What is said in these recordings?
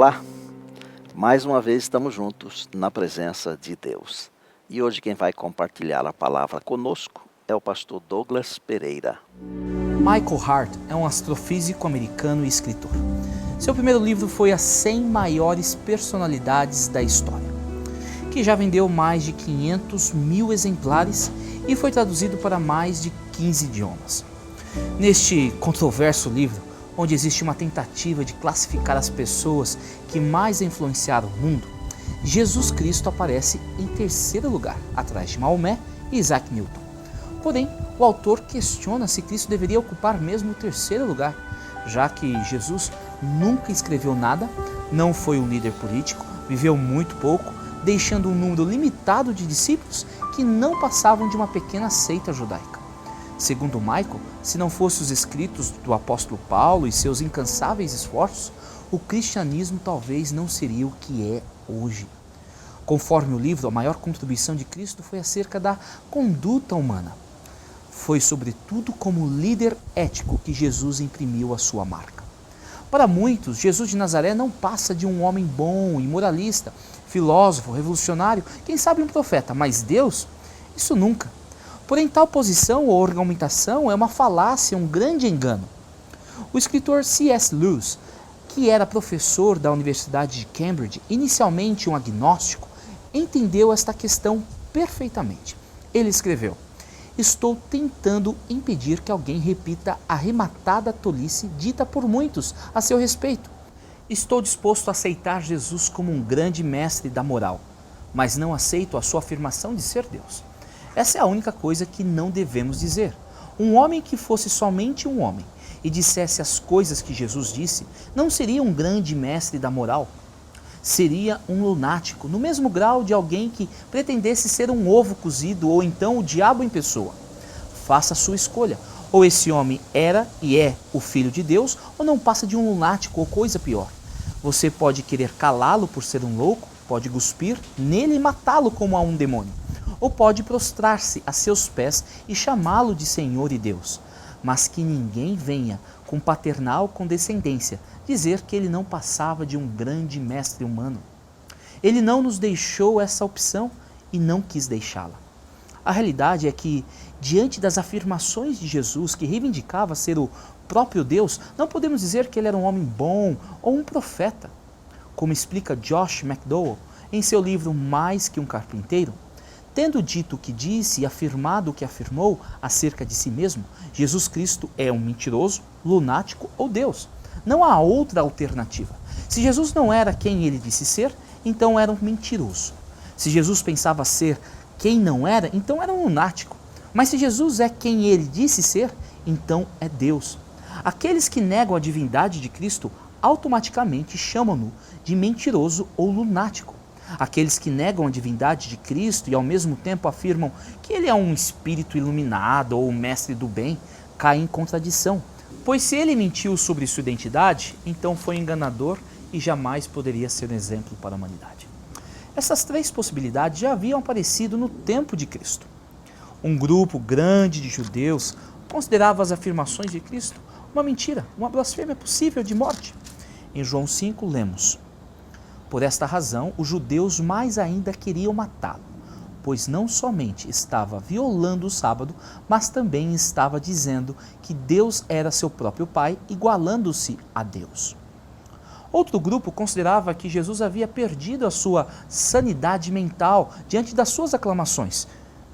Olá, mais uma vez estamos juntos na presença de Deus. E hoje quem vai compartilhar a palavra conosco é o pastor Douglas Pereira. Michael Hart é um astrofísico americano e escritor. Seu primeiro livro foi As 100 Maiores Personalidades da História, que já vendeu mais de 500 mil exemplares e foi traduzido para mais de 15 idiomas. Neste controverso livro, onde existe uma tentativa de classificar as pessoas que mais influenciaram o mundo, Jesus Cristo aparece em terceiro lugar, atrás de Maomé e Isaac Newton. Porém, o autor questiona se Cristo deveria ocupar mesmo o terceiro lugar, já que Jesus nunca escreveu nada, não foi um líder político, viveu muito pouco, deixando um número limitado de discípulos que não passavam de uma pequena seita judaica. Segundo Michael, se não fossem os escritos do apóstolo Paulo e seus incansáveis esforços, o cristianismo talvez não seria o que é hoje. Conforme o livro, a maior contribuição de Cristo foi acerca da conduta humana. Foi sobretudo como líder ético que Jesus imprimiu a sua marca. Para muitos, Jesus de Nazaré não passa de um homem bom e moralista, filósofo, revolucionário, quem sabe um profeta, mas Deus? Isso nunca. Porém, tal posição ou argumentação é uma falácia, um grande engano. O escritor C.S. Lewis, que era professor da Universidade de Cambridge, inicialmente um agnóstico, entendeu esta questão perfeitamente. Ele escreveu: "Estou tentando impedir que alguém repita a arrematada tolice dita por muitos a seu respeito. Estou disposto a aceitar Jesus como um grande mestre da moral, mas não aceito a sua afirmação de ser Deus. Essa é a única coisa que não devemos dizer. Um homem que fosse somente um homem e dissesse as coisas que Jesus disse, não seria um grande mestre da moral. Seria um lunático, no mesmo grau de alguém que pretendesse ser um ovo cozido ou então o diabo em pessoa. Faça a sua escolha. Ou esse homem era e é o Filho de Deus, ou não passa de um lunático ou coisa pior. Você pode querer calá-lo por ser um louco, pode cuspir nele e matá-lo como a um demônio. Ou pode prostrar-se a seus pés e chamá-lo de Senhor e Deus. Mas que ninguém venha, com paternal condescendência, dizer que ele não passava de um grande mestre humano. Ele não nos deixou essa opção e não quis deixá-la. A realidade é que, diante das afirmações de Jesus, que reivindicava ser o próprio Deus, não podemos dizer que ele era um homem bom ou um profeta. Como explica Josh McDowell em seu livro Mais que um Carpinteiro, tendo dito o que disse e afirmado o que afirmou acerca de si mesmo, Jesus Cristo é um mentiroso, lunático ou Deus. Não há outra alternativa. Se Jesus não era quem ele disse ser, então era um mentiroso. Se Jesus pensava ser quem não era, então era um lunático. Mas se Jesus é quem ele disse ser, então é Deus. Aqueles que negam a divindade de Cristo automaticamente chamam-no de mentiroso ou lunático. Aqueles que negam a divindade de Cristo e ao mesmo tempo afirmam que ele é um espírito iluminado ou um mestre do bem, caem em contradição. Pois se ele mentiu sobre sua identidade, então foi enganador e jamais poderia ser um exemplo para a humanidade. Essas três possibilidades já haviam aparecido no tempo de Cristo. Um grupo grande de judeus considerava as afirmações de Cristo uma mentira, uma blasfêmia possível de morte. Em João 5 lemos: "Por esta razão, os judeus mais ainda queriam matá-lo, pois não somente estava violando o sábado, mas também estava dizendo que Deus era seu próprio Pai, igualando-se a Deus." Outro grupo considerava que Jesus havia perdido a sua sanidade mental diante das suas aclamações.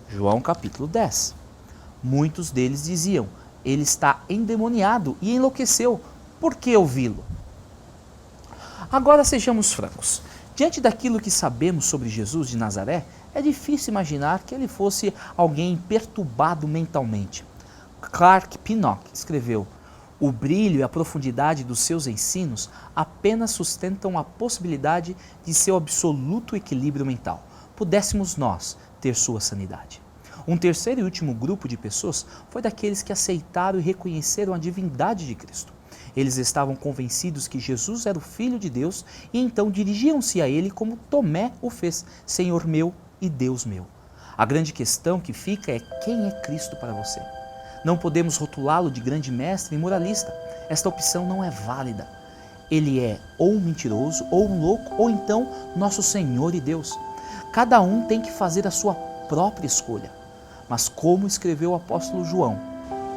João capítulo 10. Muitos deles diziam: "Ele está endemoniado e enlouqueceu, por que ouvi-lo?" Agora sejamos francos. Diante daquilo que sabemos sobre Jesus de Nazaré, é difícil imaginar que ele fosse alguém perturbado mentalmente. Clark Pinnock escreveu: "O brilho e a profundidade dos seus ensinos apenas sustentam a possibilidade de seu absoluto equilíbrio mental. Pudéssemos nós ter sua sanidade." Um terceiro e último grupo de pessoas foi daqueles que aceitaram e reconheceram a divindade de Cristo. Eles estavam convencidos que Jesus era o Filho de Deus e então dirigiam-se a ele como Tomé o fez: "Senhor meu e Deus meu." A grande questão que fica é: quem é Cristo para você? Não podemos rotulá-lo de grande mestre e moralista. Esta opção não é válida. ele é ou um mentiroso, ou um louco, ou então nosso Senhor e Deus. Cada um tem que fazer a sua própria escolha. Mas como escreveu o apóstolo João,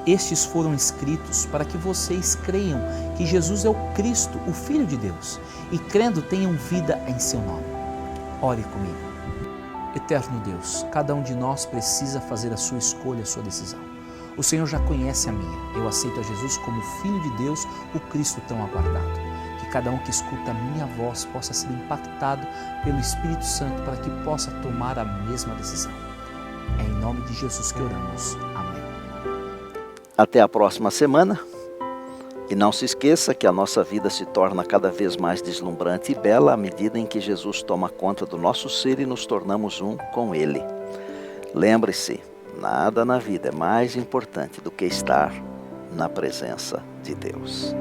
estes foram escritos para que vocês creiam que Jesus é o Cristo, o Filho de Deus, e crendo tenham vida em seu nome. Ore comigo. Eterno Deus, cada um de nós precisa fazer a sua escolha, a sua decisão. O Senhor já conhece a minha. Eu aceito a Jesus como Filho de Deus, o Cristo tão aguardado. Que cada um que escuta a minha voz possa ser impactado pelo Espírito Santo para que possa tomar a mesma decisão. É em nome de Jesus que oramos. Amém. Até a próxima semana. E não se esqueça que a nossa vida se torna cada vez mais deslumbrante e bela à medida em que Jesus toma conta do nosso ser e nos tornamos um com Ele. Lembre-se, nada na vida é mais importante do que estar na presença de Deus.